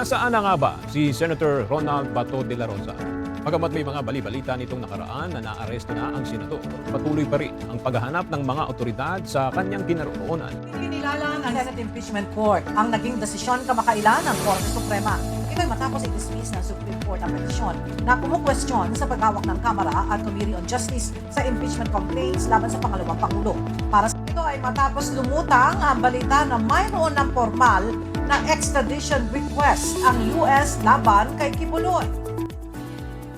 Nasaan na nga ba si Senator Ronald Bato de la Rosa? Bagamat may mga bali-balita nitong nakaraan na naaresto na ang senador, patuloy pa rin ang paghahanap ng mga otoridad sa kanyang kinaroonan. Kinilala ng Senate Impeachment Court ang naging desisyon kamakailan ng Korte Suprema. Ito'y matapos i-dismiss ng Supreme Court ang petisyon na kumukwestiyon sa paghawak ng Kamara at Committee on Justice sa impeachment complaints laban sa pangalawang Pangulo. Para sa ito ay matapos lumutang ang balita na mayroon ng formal na extradition request ang US laban kay Kibuloy.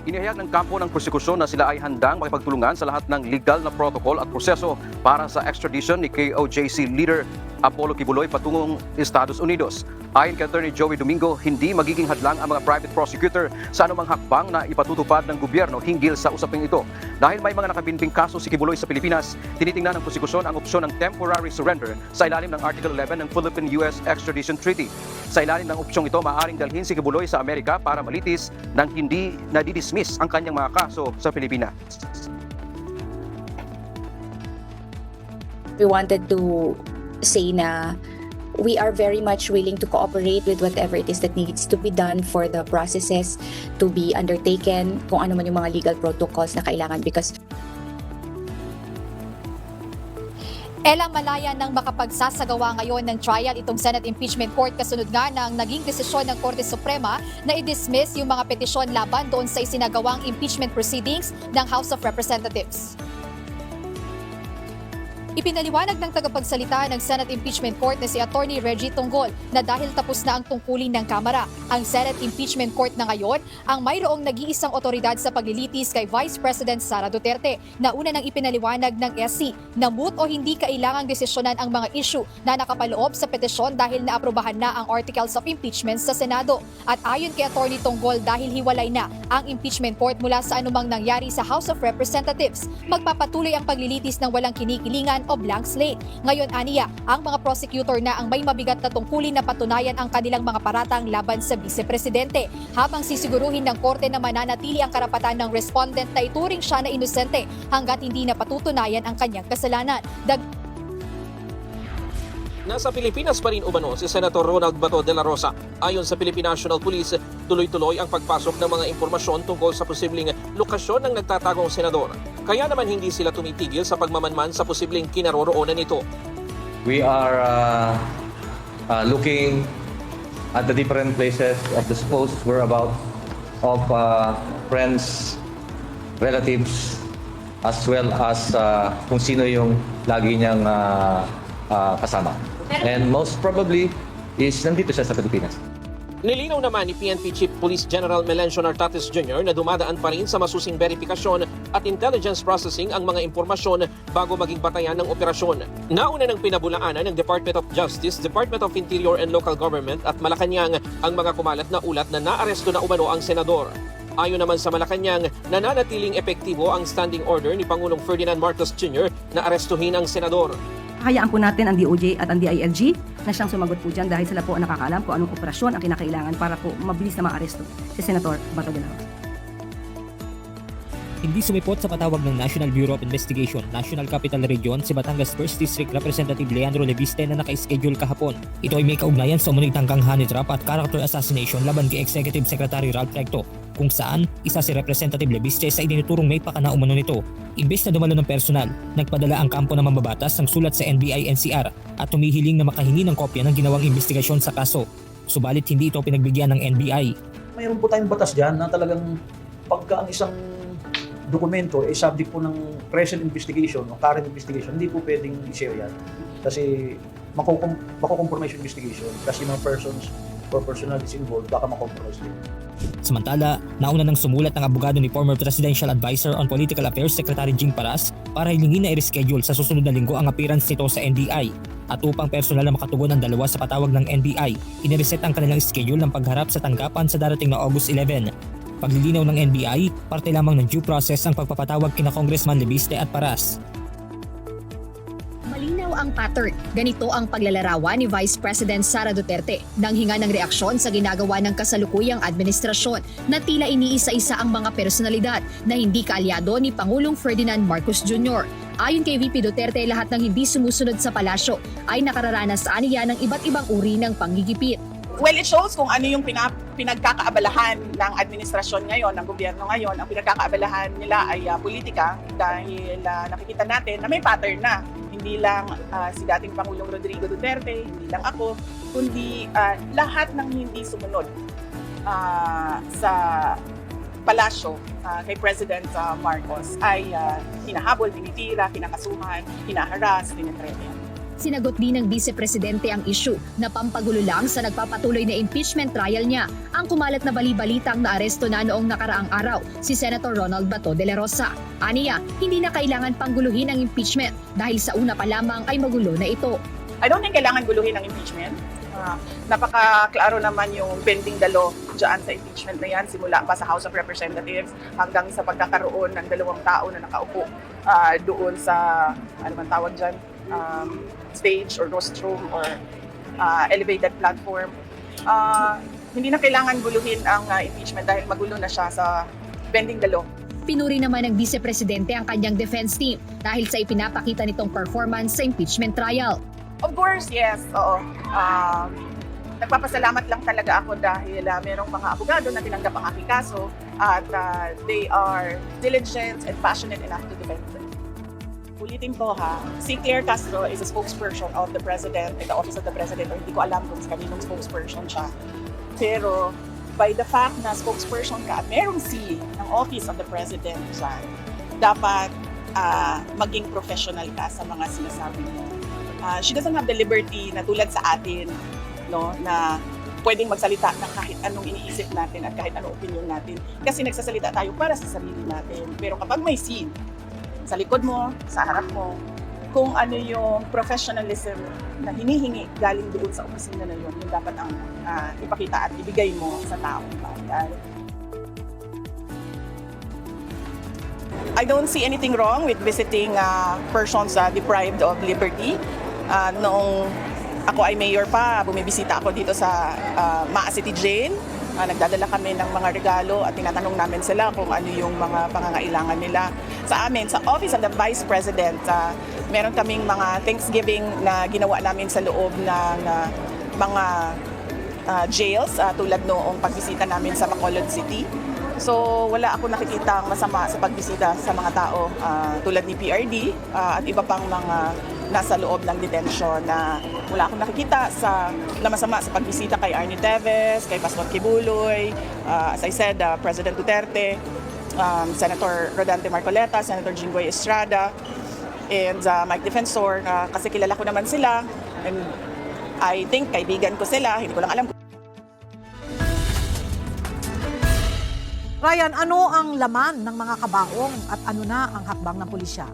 Inihayag ng kampo ng prosekusyon na sila ay handang makipagtulungan sa lahat ng legal na protocol at proseso para sa extradition ni KOJC leader Apollo Kibuloy patungong Estados Unidos. Ayon kay Attorney Joey Domingo, hindi magiging hadlang ang mga private prosecutor sa anumang hakbang na ipatutupad ng gobyerno hinggil sa usaping ito. Dahil may mga nakabinbing kaso si Kibuloy sa Pilipinas, tinitingnan ng prosekusyon ang opsyon ng temporary surrender sa ilalim ng Article 11 ng Philippine-US Extradition Treaty. Sa ilalim ng opsyong ito, maaaring dalhin si Kibuloy sa Amerika para malitis nang hindi nadidismiss ang kanyang mga kaso sa Pilipinas. We wanted to say na we are very much willing to cooperate with whatever it is that needs to be done for the processes to be undertaken, kung ano man yung mga legal protocols na kailangan because Elang malaya nang makapagsasagawa ngayon ng trial itong Senate Impeachment Court kasunod nga ng naging desisyon ng Korte Suprema na i-dismiss yung mga petisyon laban doon sa isinagawang impeachment proceedings ng House of Representatives. Ipinaliwanag ng tagapagsalita ng Senate Impeachment Court na si Attorney Reggie Tonggol na dahil tapos na ang tungkulin ng Kamara, ang Senate Impeachment Court na ngayon ang mayroong nag-iisang otoridad sa paglilitis kay Vice President Sara Duterte na una nang ipinaliwanag ng SC na moot o hindi kailangang desisyonan ang mga issue na nakapaloob sa petisyon dahil naaprubahan na ang articles of impeachment sa Senado. At ayon kay Attorney Tonggol, dahil hiwalay na ang impeachment court mula sa anumang nangyari sa House of Representatives, magpapatuloy ang paglilitis ng walang kinikilingan o blank slate. Ngayon aniya, ang mga prosecutor na ang may mabigat na tungkulin na patunayan ang kanilang mga paratang laban sa Vice-Presidente, habang sisiguruhin ng korte na mananatili ang karapatan ng respondent na ituring siya na inosente hanggat hindi na patutunayan ang kanyang kasalanan. Nasa Pilipinas pa rin umano si Senator Ronald Bato de la Rosa. Ayon sa Philippine National Police, tuloy-tuloy ang pagpasok ng mga impormasyon tungkol sa posibleng lokasyon ng nagtatagong senador. Kaya naman hindi sila tumitigil sa pagmamanman sa posibleng kinaroroonan nito. We are looking at the different places of the supposed whereabouts of friends, relatives, as well as kung sino yung lagi niyang kasama. And most probably is nandito siya sa Pilipinas. Nilinaw naman ni PNP Chief Police General Melencio Nartates Jr. na dumadaan pa rin sa masusing verifikasyon at intelligence processing ang mga impormasyon bago maging batayan ng operasyon. Nauna ng pinabulaanan ng Department of Justice, Department of Interior and Local Government at Malacanang ang mga kumalat na ulat na naaresto na umano ang senador. Ayon naman sa Malacanang, nananatiling epektibo ang standing order ni Pangulong Ferdinand Marcos Jr. na arestuhin ang senador. Hayaan po natin ang DOJ at ang DILG na siyang sumagot po dyan dahil sila po ang nakakaalam kung anong operasyon ang kinakailangan para po mabilis na maaresto si Senator Bato de la Rosa. Hindi sumipot sa patawag ng National Bureau of Investigation, National Capital Region si Batangas 1st District Representative Leandro Leviste na naka-schedule kahapon. Ito ay may kaugnayan sa umunig tangkang honey trap at character assassination laban kay Executive Secretary Ralph Recto, kung saan isa si Representative Leviste sa itinuturong may pakana umano nito. Imbes na dumalo ng personal, nagpadala ang kampo ng mambabatas ng sulat sa NBI-NCR at tumihiling na makahingi ng kopya ng ginawang investigasyon sa kaso. Subalit hindi ito pinagbigyan ng NBI. Mayroon po tayong batas dyan na talagang pagka ang isang dokumento ay subject po ng present investigation o current investigation, hindi po pwedeng i-share yan. Kasi mako-compromise yung investigation kasi mga persons or personalities involved, baka makompromise din. Samantala, nauna nang sumulat ng abogado ni former Presidential Advisor on Political Affairs Secretary Jing Paras para hilingin na i-reschedule sa susunod na linggo ang appearance nito sa NBI. At upang personal na makatugon ang dalawa sa patawag ng NBI, inireset ang kanilang schedule ng pagharap sa tanggapan sa darating na August 11. Paglilinaw ng NBI, parte lamang ng due process ang pagpapatawag kina Congressman Leviste at Paras. Malinaw ang pattern. Ganito ang paglalarawan ni Vice President Sara Duterte nang hinga ng reaksyon sa ginagawa ng kasalukuyang administrasyon na tila iniisa-isa ang mga personalidad na hindi kaalyado ni Pangulong Ferdinand Marcos Jr. Ayon kay VP Duterte, lahat ng hindi sumusunod sa palasyo ay nakararanas aniya ng iba't ibang uri ng panggigipit. Well, it shows kung ano yung pinagkakaabalahan ng administrasyon ngayon, ng gobyerno ngayon. Ang pinagkakaabalahan nila ay politika dahil nakikita natin na may pattern na. Hindi lang si dating Pangulong Rodrigo Duterte, hindi lang ako, kundi lahat ng hindi sumunod sa palasyo kay President Marcos ay hinahabol, tinitira, kinakasuhan, hinaharas, tinitrete. Sinagot din ng Vice Presidente ang issue na pampagulo lang sa nagpapatuloy na impeachment trial niya ang kumalat na bali-balitang naaresto na noong nakaraang araw si Senator Ronald Bato de la Rosa. Aniya, hindi na kailangan pangguluhin ang impeachment dahil sa una pa lamang ay magulo na ito. I don't think kailangan guluhin ang impeachment. Napaka-klaro naman yung bending the law dyan sa impeachment na yan, simula pa sa House of Representatives hanggang sa pagkakaroon ng dalawang tao na nakaupo doon sa, ano man tawag dyan, stage or rostrum or elevated platform. Hindi na kailangan guluhin ang impeachment dahil magulo na siya sa bending the law. Pinuri naman ng Vice Presidente ang kanyang defense team dahil sa ipinapakita nitong performance sa impeachment trial. Of course, yes. Oo. Nagpapasalamat lang talaga ako dahil merong mga abogado na tinanggap ang aking kaso at they are diligent and passionate enough to defend it. Ulitin ko si Claire Castro is a spokesperson of the President in the Office of the President. O hindi ko alam kung sa kaninong spokesperson siya. Pero by the fact na spokesperson ka at merong C ng Office of the President dyan, dapat maging professional ka sa mga sinasabi mo. She doesn't have the liberty na tulad sa atin, no, na pwedeng magsalita ng kahit anong iniisip natin at kahit anong opinion natin. Kasi nagsasalita tayo para sa sarili natin. Pero kapag may scene, sa likod mo, sa harap mo, kung ano yung professionalism na hinihingi galing doon sa opisina na yun, yung dapat ang ipakita at ibigay mo sa taong bayan. I don't see anything wrong with visiting persons deprived of liberty. Noong ako ay mayor pa, bumibisita ako dito sa Maa City Jail. Nagdadala kami ng mga regalo at tinatanong namin sila kung ano yung mga pangangailangan nila. Sa amin, sa Office of the Vice President, meron kaming mga Thanksgiving na ginawa namin sa loob ng mga jails tulad noong pagbisita namin sa Bacolod City. So wala ako nakikitang masama sa pagbisita sa mga tao tulad ni PRD at iba pang mga nasa loob ng detention na wala akong nakikita na masama sa pagbisita kay Arnie Teves, kay Pastor Kibuloy, as I said, President Duterte, Senator Rodante Marcoleta, Senator Jinggoy Estrada, and Mike Defensor, kasi kilala ko naman sila and I think kaibigan ko sila, hindi ko lang alam. Ryan, ano ang laman ng mga kabaong at ano na ang hakbang ng pulisya?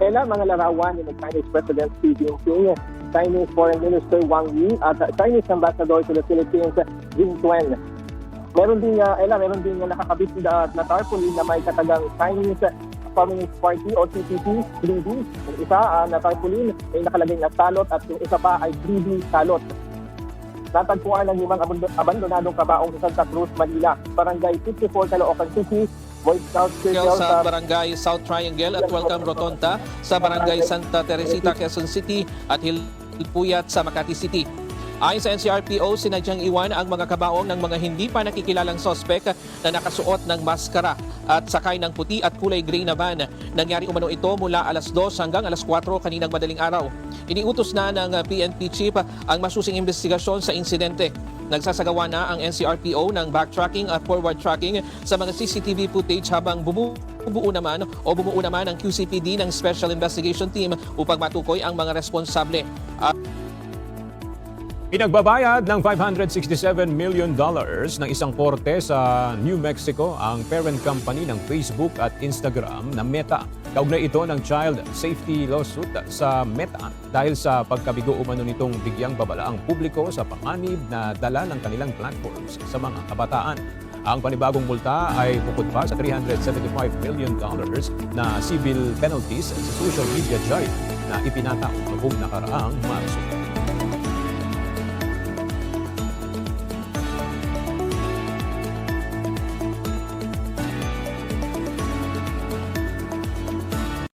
Kailan mga larawan ni Chinese President Xi Jinping, Chinese Foreign Minister Wang Yi at Chinese Ambassador to the Philippines, Jing Tuen. Meron din nakakabit na tarpaulin na may katagang Chinese Communist Party o CPP 3D. Yung isa na tarpaulin ay nakalagay na salot at yung isa pa ay 3D salot. Natagpuan ng 5 abandonadong kabaong sa Santa Cruz, Manila, Barangay 54, Caloocan City, Boy Scout Circle sa Barangay South Triangle at Welcome Rotonda sa Barangay Santa Teresita, Quezon City at Hilpuyat sa Makati City. Ayon sa NCRPO, sinadyang iwan ang mga kabaong ng mga hindi pa nakikilalang sospek na nakasuot ng maskara at sakay ng puti at kulay gray na van. Nangyari umano ito mula alas 2 hanggang alas 4 kaninang madaling araw. Iniutos na ng PNP Chief ang masusing investigasyon sa insidente. Nagsasagawa na ang NCRPO ng backtracking at forward tracking sa mga CCTV footage habang bumuo naman ang QCPD ng Special Investigation Team upang matukoy ang mga responsable. Pinagbabayad ng $567 million ng isang korte sa New Mexico ang parent company ng Facebook at Instagram na Meta. Kaugnay ito ng child safety lawsuit sa Meta dahil sa pagkabigo umano nitong bigyang babala ang publiko sa panganib na dala ng kanilang platforms sa mga kabataan. Ang panibagong multa ay bukod pa sa $375 million na civil penalties sa social media giant na ipinatang noong nakaraang Marso.